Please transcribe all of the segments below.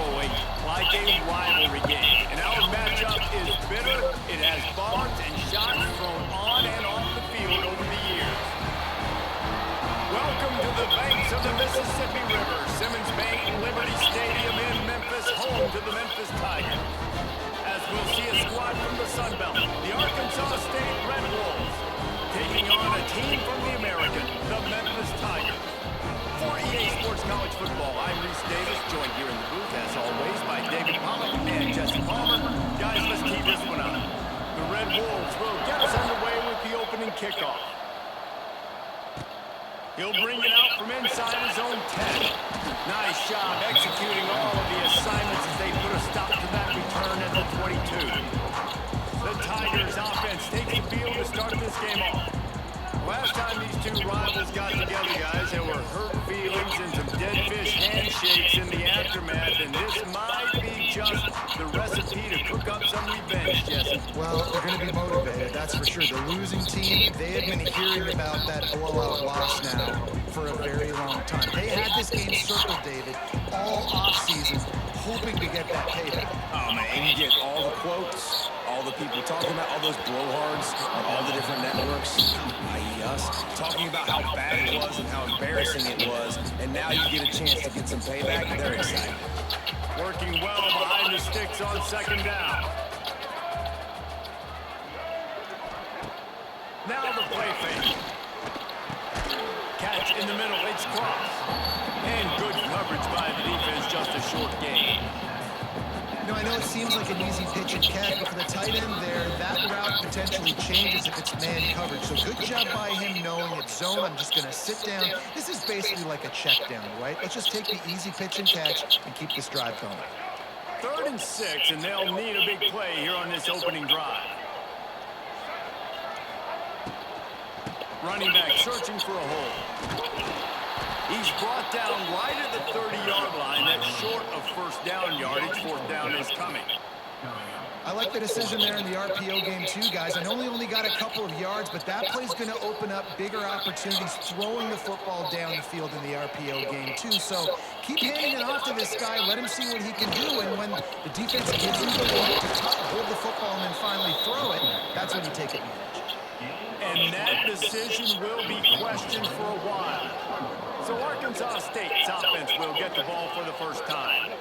flowing like a rivalry game. And our matchup is bitter. It has barbs and shots thrown on and off the field over the years. Welcome to the banks of the Mississippi River. Simmons Bank Liberty Stadium in Memphis, home to the Memphis Tigers. As we'll see a squad from the Sun Belt, the Arkansas State Red Wolves, taking on a team from the American, the Memphis Tigers. For EA Sports College Football, I'm Reese Davis, joined here in the booth, as always, by David Pollack and Jesse Palmer. Guys, let's tee this one up. The Red Wolves will get us underway with the opening kickoff. He'll bring it out from inside his own 10. Nice job executing all of the assignments as they put a stop to that return at the 22. The Tigers offense takes the field to start this game off. Last time these two rivals got together, guys, there were hurt feelings and some dead fish handshakes in the aftermath, and this might be just the recipe to cook up some revenge, Jesse. Well, they're going to be motivated, that's for sure. The losing team, they have been hearing about that blowout loss now for a very long time. They had this game circled, David, all offseason, hoping to get that payback. Oh, man, and you get all the quotes, all the people talking about, all those blowhards on all the different networks, i.e. us, talking about how bad it was and how embarrassing it was, and now you get a chance to get some payback. They're excited. Working well behind the sticks on second down. Now the play fake. Catch in the middle, it's cross. And good coverage by the defense, just a short gain. You know, I know it seems like an easy pitch and catch, but for the tight end there, that route potentially changes if it's man coverage. So good job by him knowing it's zone. I'm just going to sit down. This is basically like a check down, right? Let's just take the easy pitch and catch and keep this drive going. 3rd and 6, and they'll need a big play here on this opening drive. Running back searching for a hole. He's brought down right at the 30-yard line. That's short of first down yardage. 4th down is coming. I like the decision there in the RPO game too, guys. I know he only got a couple of yards, but that play's going to open up bigger opportunities throwing the football down the field in the RPO game too. So keep handing it off to this guy. Let him see what he can do. And when the defense gives him the look to hold the football and then finally throw it, that's when you take advantage. And that decision will be questioned for a while. So Arkansas State's offense will get the ball for the first time.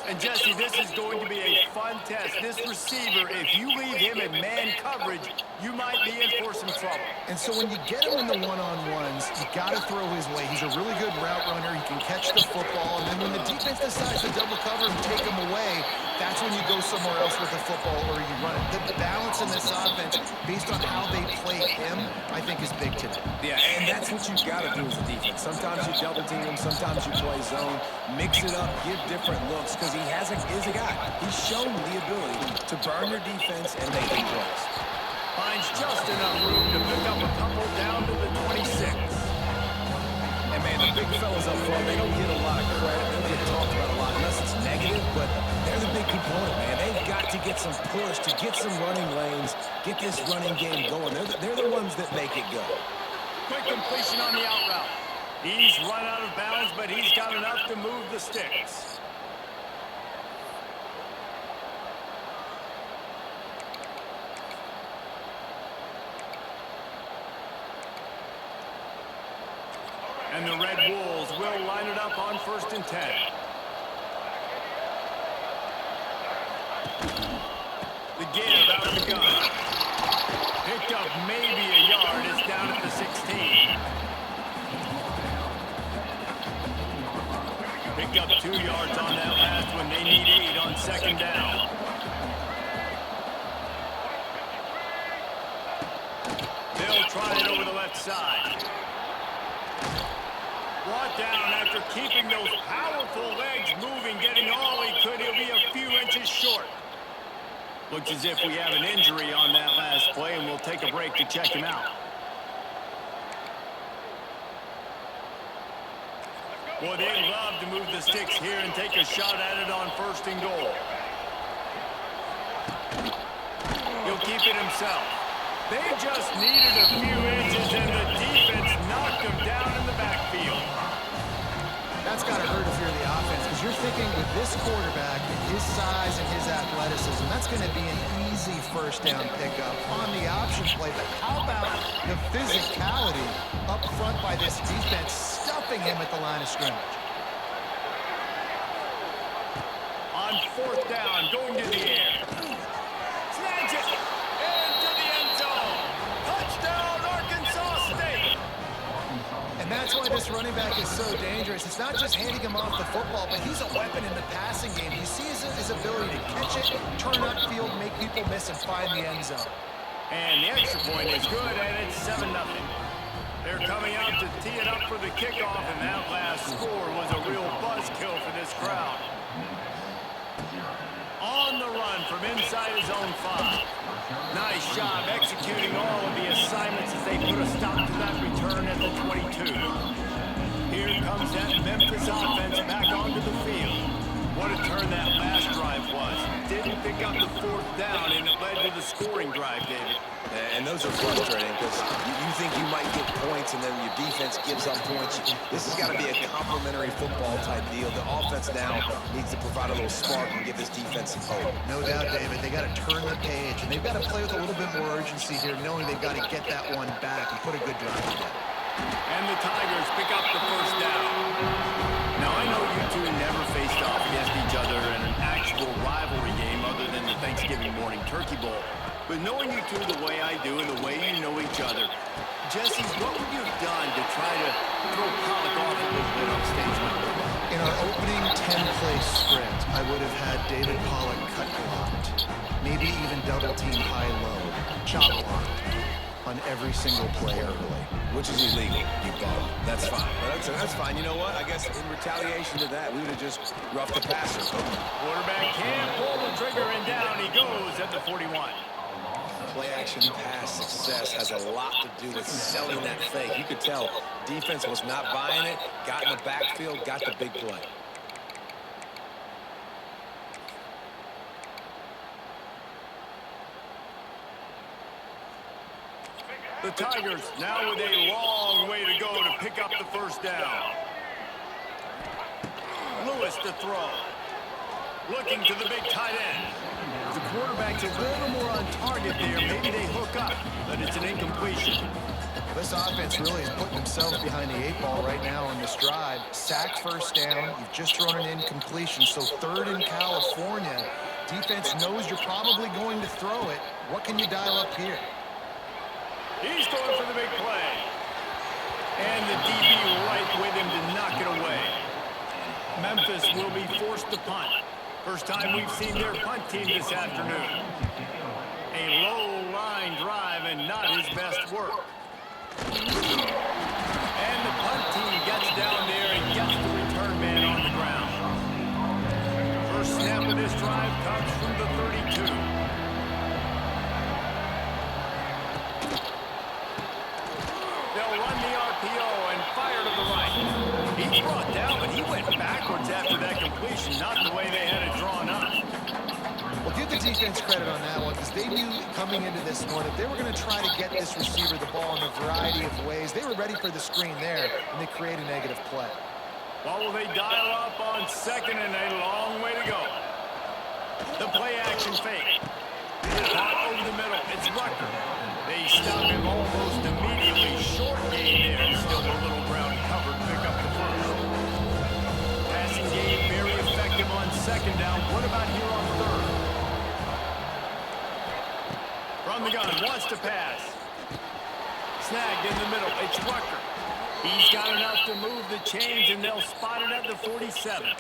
And Jesse, this is going to be a fun test. This receiver, if you leave him in man coverage, you might be in for some trouble. And so when you get him in the one-on-ones, you got to throw his way. He's a really good route runner. He can catch the football. And then when the defense decides to double cover and take him away, that's when you go somewhere else with the football or you run it. The balance in this offense, based on how they play him, I think is big today. Yeah, and that's what you've got to do as a defense. Sometimes you double team him, sometimes you play zone, mix it up, give different looks, because he is a guy. He's shown the ability to burn your defense and make big plays. Finds just enough room to pick up a couple down to the 26. And man, the big fellas up front, they don't get a lot of credit. They don't get talked about a lot unless it's negative, but they're the big component, man. They've got to get some push, to get some running lanes, get this running game going. They're the ones that make it go. Quick completion on the out route. He's run out of bounds, but he's got enough to move the sticks. And the Red Wolves will line it up on 1st and 10. The give out of the gun. Picked up maybe a yard. It's down at the 16. Picked up 2 yards on that last one. They need 8 on 2nd down. They'll try it over the left side. Brought down after keeping those powerful legs moving, getting all he could. He'll be a few inches short. Looks as if we have an injury on that last play, and we'll take a break to check him out. Boy, they love to move the sticks here and take a shot at it on 1st and goal. He'll keep it himself. They just needed a few inches, and the defense knocked him down in the backfield. that's got to hurt if you're the offense, because you're thinking with this quarterback, his size and his athleticism, that's going to be an easy first down pickup on the option play. But how about the physicality up front by this defense, stuffing him at the line of scrimmage? On fourth down, going to the air. Snags it into the end zone. Touchdown, Arkansas State. And that's why this running back is so dangerous. It's not just handing him off the football, but he's a weapon in the passing game. You see his ability to catch it, turn upfield, make people miss, and find the end zone. And the extra point is good, and it's 7-0. They're coming out to tee it up for the kickoff, and that last score was a real buzzkill for this crowd. On the run from inside his own 5. Nice job executing all of the assignments as they put a stop to that return at the 22. Here comes that Memphis offense back onto the field. What a turn that last drive was. Didn't pick up the fourth down, and it led to the scoring drive, David. And those are frustrating because you think you might get points and then your defense gives up points. This has got to be a complementary football type deal. The offense now needs to provide a little spark and give this defense some hope. No doubt, David. They got to turn the page, and they've got to play with a little bit more urgency here, knowing they've got to get that one back and put a good drive together. And the Tigers pick up the first down. Now, I know you two never faced off against each other in an actual rivalry game other than the Thanksgiving morning turkey bowl. But knowing you two the way I do and the way you know each other, Jesse, what would you have done to try to throw Pollock off a little bit on stage number? In our opening 10-play script, I would have had David Pollock cut blocked, maybe even double-team high-low, chop blocked on every single play early. Which is illegal, you bum. That's fine. But that's fine. You know what? I guess in retaliation to that, we would have just roughed the passer. Quarterback can't pull the trigger, and down he goes at the 41. Play-action pass success has a lot to do with selling that fake. You could tell defense was not buying it, got in the backfield, got the big play. The Tigers now with a long way to go to pick up the first down. Lewis to throw. Looking to the big tight end. The quarterback's a little more on target there. Maybe they hook up, but it's an incompletion. This offense really is putting themselves behind the 8 ball right now on this drive. Sack first down. You've just thrown an incompletion, so third in California. Defense knows you're probably going to throw it. What can you dial up here? He's going for the big play. And the DB right with him to knock it away. Memphis will be forced to punt. First time we've seen their punt team this afternoon. A low line drive and not his best work. And the punt team gets down there and gets the return man on the ground. First snap of this drive comes from the 32. They'll run the RPO and fire to the right. He's brought down, but he went backwards after that completion, not the way they had it drawn up. Well, give the defense credit on that one, because they knew coming into this one that they were going to try to get this receiver the ball in a variety of ways. They were ready for the screen there, and they create a negative play. Well, will they dial up on second and a long way to go? The play action fake. Caught over the middle. It's Rucker. They stop him almost immediately. Short game there. Still a little ground covered. Pick up the first. Passing game very effective on second down. What about here on third? From the gun. Wants to pass. Snagged in the middle. It's Rucker. He's got enough to move the chains, and they'll spot it at the 47.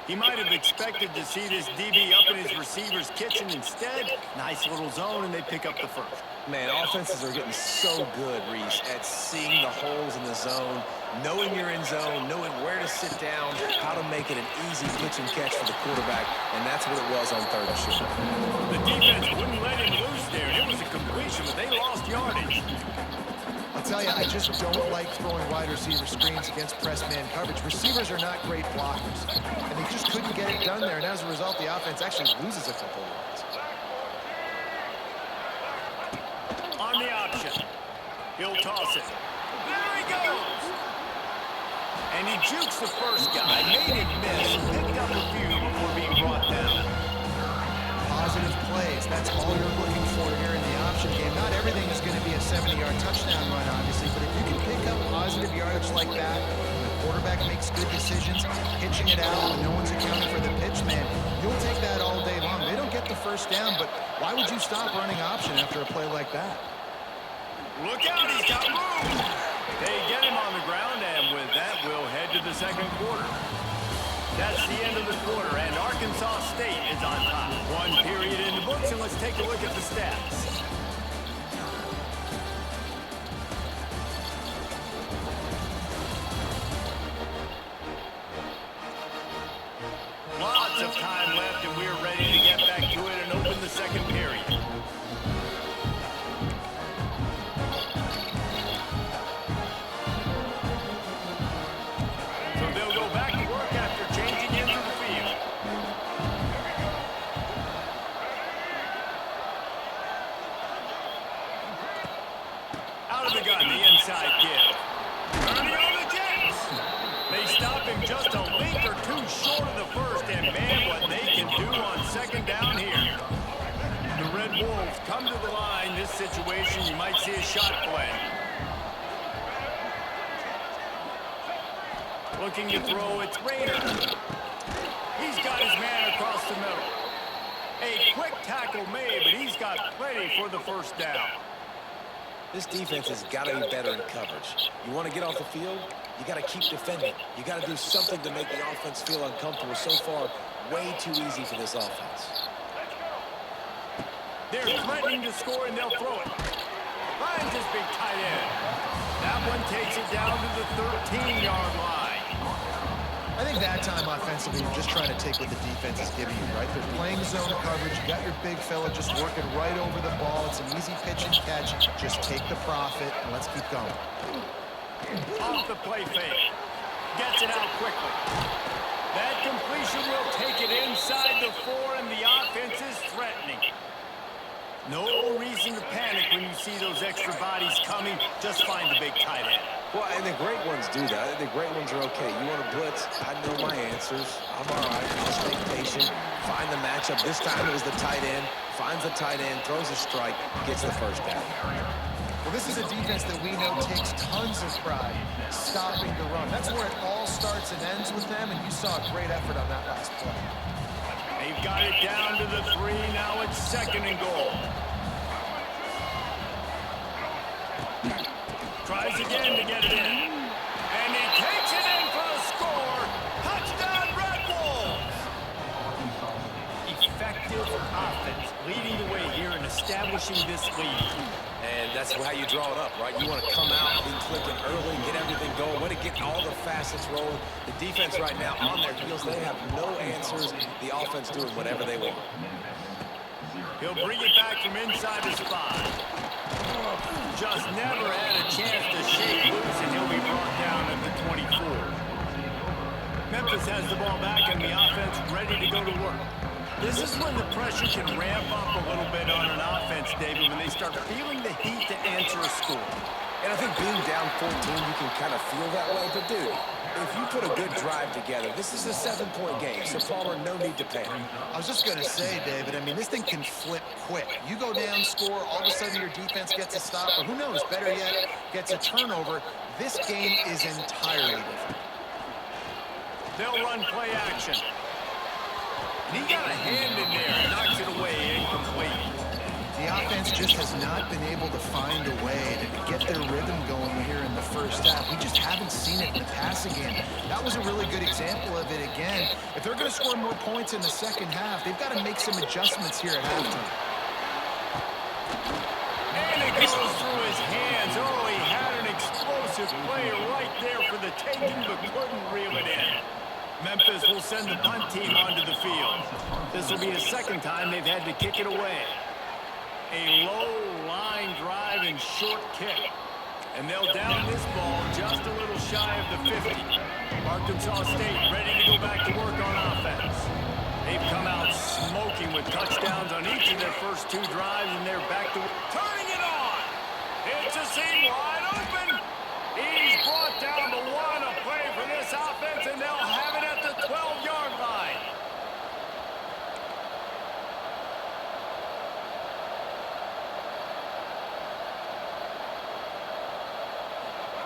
He might have expected to see this DB up in his receiver's kitchen. Instead, nice little zone, and they pick up the first. Man, offenses are getting so good, Reese, at seeing the holes in the zone, knowing you're in zone, knowing where to sit down, how to make it an easy pitch and catch for the quarterback, and that's what it was on third and short. The defense wouldn't let him loose there. It was a completion, but they lost yardage. I'll tell you, I just don't like throwing wide receiver screens against press man coverage. Receivers are not great blockers, and they just couldn't get it done there, and as a result, the offense actually loses a couple of yards. On the option. He'll toss it. There he goes. And he jukes the first guy, made him miss, picked up a few before being brought down. Positive plays, that's all you're looking for here in the option game. Not everything is going to be a 70-yard touchdown run, obviously, but if you can pick up positive yardage like that, the quarterback makes good decisions, pitching it out when no one's accounting for the pitch, man, you'll take that all day long. They don't get the first down, but why would you stop running option after a play like that? Look out, he's got room. They get him on the ground, and with that, we'll head to the second quarter. That's the end of the quarter, and Arkansas State is on top. One period in the books, and let's take a look at the stats. Lots of time left, and we're ready to get back to it and open the second period. So they'll go back to work after changing into the field. Out of the gun, the inside give. Early on the Jets. They stop him just a link or two short of the first, and man, what they can do on second down here. The Red Wolves come to the line. This situation, you might see a shot play. Looking to throw, it's Rader. He's got his man across the middle. A quick tackle made, but he's got plenty for the first down. This defense has got to be better in coverage. You want to get off the field, you got to keep defending. You got to do something to make the offense feel uncomfortable. So far, way too easy for this offense. They're threatening to score, and they'll throw it. Finds his big tight end. That one takes it down to the 13-yard line. I think that time offensively, you're just trying to take what the defense is giving you, right? They're playing zone coverage. You got your big fella just working right over the ball. It's an easy pitch and catch. Just take the profit, and let's keep going. Off the play fake. Gets it out quickly. That completion will take it inside the 4, and the offense is threatening. No reason to panic when you see those extra bodies coming. Just find the big tight end. Well, and the great ones do that. The great ones are okay. You want to blitz? I know my answers. I'm all right. I'll stay patient. Find the matchup. This time it was the tight end. Finds the tight end, throws a strike, gets the first down. Well, this is a defense that we know takes tons of pride stopping the run. That's where it all starts and ends with them, and you saw a great effort on that last play. They've got it down to the 3. Now it's second and goal. Tries again to get it in. And he takes it in for a score. Touchdown, Red Wolves! Effective offense leading the way here and establishing this lead. And that's how you draw it up, right? You want to come out, be clicking early, get everything going. Want to get all the facets rolling. The defense right now on their heels, they have no answers. The offense doing whatever they want. He'll bring it back from inside the spot. Just never had a chance to shake loose, and he'll be brought down at the 24. Memphis has the ball back, and the offense ready to go to work. This is when the pressure can ramp up a little bit on an offense, David, when they start feeling the heat to answer a score. And I think being down 14, you can kind of feel that way. But, dude, if you put a good drive together, this is a 7-point game. So, Palmer, no need to panic. I was just going to say, David, I mean, this thing can flip quick. You go down, score, all of a sudden your defense gets a stop, or who knows, better yet, gets a turnover. This game is entirely different. They'll run play action. And he got a hand in there and knocks it away incomplete. The offense just has not been able to find a way to get their rhythm going here in the first half. We just haven't seen it in the passing game. That was a really good example of it again. If they're going to score more points in the second half, they've got to make some adjustments here at halftime. And it goes through his hands. Oh, he had an explosive play right there for the taking, but couldn't reel it in. Memphis will send the punt team onto the field. This will be the second time they've had to kick it away. A low line drive and short kick. And they'll down this ball just a little shy of the 50. Arkansas State ready to go back to work on offense. They've come out smoking with touchdowns on each of their first 2 drives, and they're back to turning it on. It's a seam wide open. He's brought down the 1. A play for this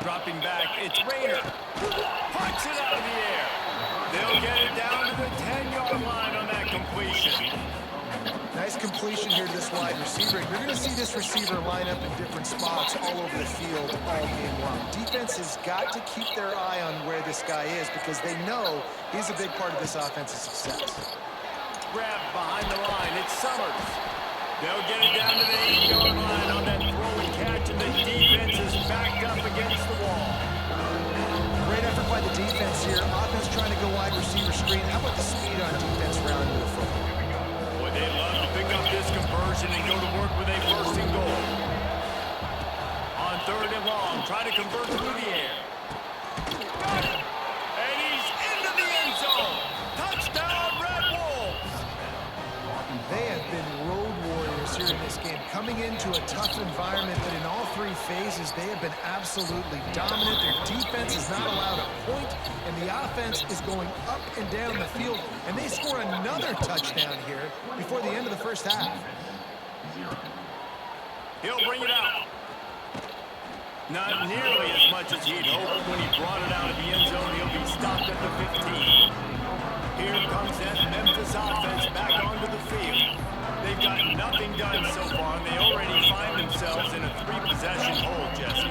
Dropping back, it's Raider. Punch it out of the air. They'll get it down to the 10-yard line on that completion. Nice completion here to this wide receiver. You're going to see this receiver line up in different spots all over the field all game long. Defense has got to keep their eye on where this guy is because they know he's a big part of this offensive success. Grab behind the line, it's Summers. They'll get it down to the 8-yard line on that throw and catch, and the defense is backed up against the wall. Great effort by the defense here. Offense trying to go wide receiver screen. How about the speed on defense rounding the football? They love to pick up this conversion and go to work with a first and goal. On 3rd and long, try to convert through the air. Got it! And he's into the end zone. Touchdown, Red Wolves! They have been road warriors here in this game, coming into a tough environment, but in all three phases, they have been absolutely dominant. Their defense is not allowed a point, and the offense is going up and down the field, and they score another touchdown here before the end of the first half. He'll bring it out. Not nearly as much as he'd hoped when he brought it out of the end zone. He'll be stopped at the 15. Here comes that Memphis offense back onto the field. They've got nothing done so far, and they already find themselves in a 3-possession hole, Jesse.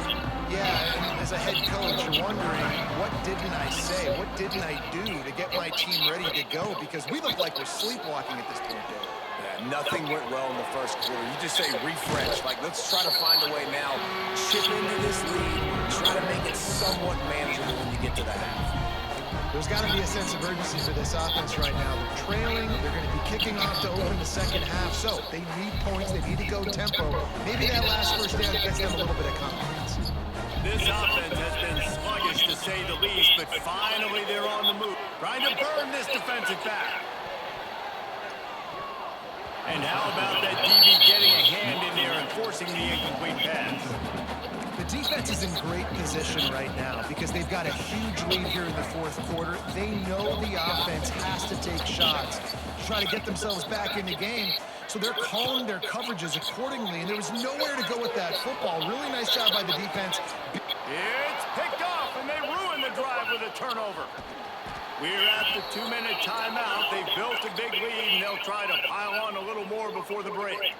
Yeah, and as a head coach, you're wondering, what didn't I say? What didn't I do to get my team ready to go? Because we look like we're sleepwalking at this point, Dave. Yeah, nothing went well in the first quarter. You just say refresh. Like, let's try to find a way now. Chip into this lead. Try to make it somewhat manageable when you get to the half. There's got to be a sense of urgency for this offense right now. They're trailing. They're going to be kicking off to open the second half. So they need points. They need to go tempo. Maybe that last first down gets them a little bit of confidence. This offense has been sluggish, to say the least, but finally they're on the move. Trying to burn this defensive back. And how about that DB getting a hand in there and forcing the incomplete pass? The defense is in great position right now because they've got a huge lead here in the fourth quarter. They know the offense has to take shots to try to get themselves back in the game. So they're calling their coverages accordingly, and there was nowhere to go with that football. Really nice job by the defense. It's picked off, and they ruin the drive with a turnover. We're at the 2-minute timeout. They've built a big lead, and they'll try to pile on a little more before the break.